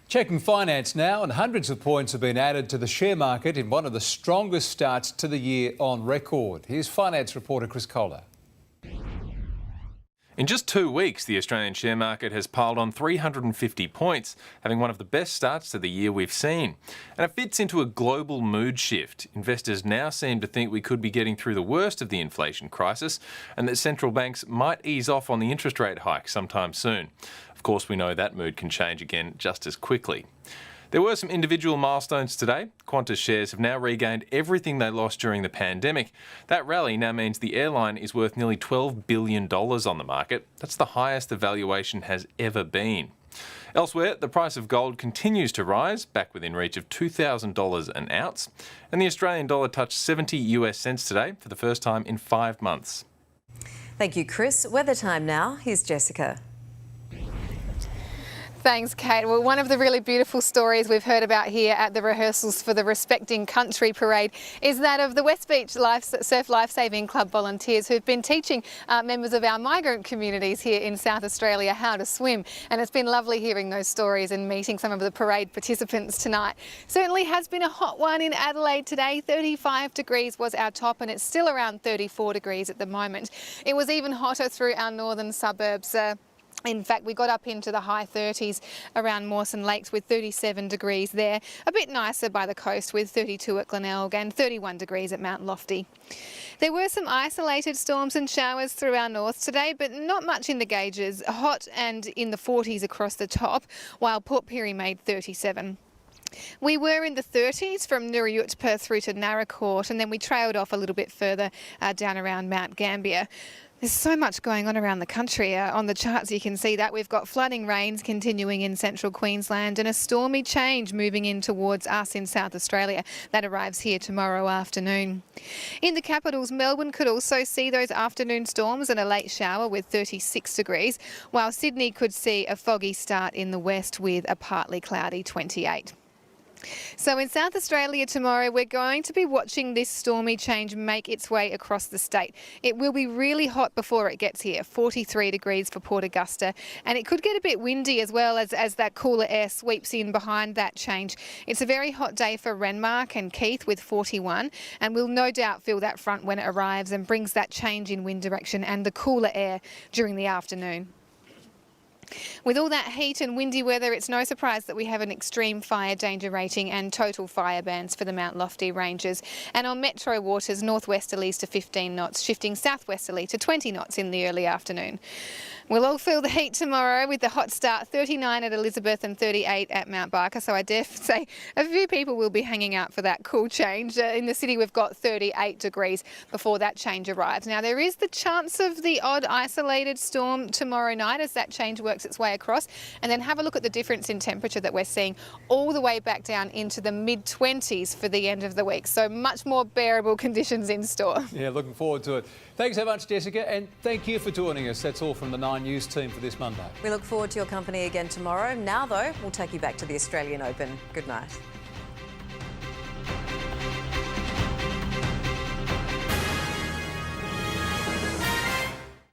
Checking finance now, and hundreds of points have been added to the share market in one of the strongest starts to the year on record. Here's finance reporter Chris Kohler. In just 2 weeks, the Australian share market has piled on 350 points, having one of the best starts to the year we've seen. And it fits into a global mood shift. Investors now seem to think we could be getting through the worst of the inflation crisis and that central banks might ease off on the interest rate hike sometime soon. Of course, we know that mood can change again just as quickly. There were some individual milestones today. Qantas shares have now regained everything they lost during the pandemic. That rally now means the airline is worth nearly $12 billion on the market. That's the highest the valuation has ever been. Elsewhere, the price of gold continues to rise, back within reach of $2,000 an ounce. And the Australian dollar touched 70 US cents today for the first time in 5 months. Thank you, Chris. Weather time now. Here's Jessica. Thanks, Kate. Well, one of the really beautiful stories we've heard about here at the rehearsals for the Respecting Country Parade is that of the West Beach Surf Lifesaving Club volunteers who've been teaching members of our migrant communities here in South Australia how to swim. And it's been lovely hearing those stories and meeting some of the parade participants tonight. Certainly has been a hot one in Adelaide today. 35 degrees was our top, and it's still around 34 degrees at the moment. It was even hotter through our northern suburbs. In fact, we got up into the high 30s around Mawson Lakes with 37 degrees there. A bit nicer by the coast with 32 at Glenelg and 31 degrees at Mount Lofty. There were some isolated storms and showers through our north today, but not much in the gauges. Hot and in the 40s across the top, while Port Pirie made 37. We were in the 30s from Nurayut, Perth through to Naracoorte, and then we trailed off a little bit further down around Mount Gambier. There's so much going on around the country. On the charts you can see that we've got flooding rains continuing in central Queensland and a stormy change moving in towards us in South Australia. That arrives here tomorrow afternoon. In the capitals, Melbourne could also see those afternoon storms and a late shower with 36 degrees, while Sydney could see a foggy start in the west with a partly cloudy 28. So in South Australia tomorrow, we're going to be watching this stormy change make its way across the state. It will be really hot before it gets here, 43 degrees for Port Augusta, and it could get a bit windy as well as that cooler air sweeps in behind that change. It's a very hot day for Renmark and Keith with 41, and we'll no doubt feel that front when it arrives and brings that change in wind direction and the cooler air during the afternoon. With all that heat and windy weather, it's no surprise that we have an extreme fire danger rating and total fire bans for the Mount Lofty ranges. And on metro waters, northwesterlies to 15 knots, shifting southwesterly to 20 knots in the early afternoon. We'll all feel the heat tomorrow with the hot start, 39 at Elizabeth and 38 at Mount Barker. So I dare say a few people will be hanging out for that cool change. In the city, we've got 38 degrees before that change arrives. Now, there is the chance of the odd isolated storm tomorrow night as that change works its way across. And then have a look at the difference in temperature that we're seeing all the way back down into the mid-20s for the end of the week. So much more bearable conditions in store. Yeah, looking forward to it. Thanks so much, Jessica, and thank you for joining us. That's all from the 9 News team for this Monday. We look forward to your company again tomorrow. Now, though, we'll take you back to the Australian Open. Good night.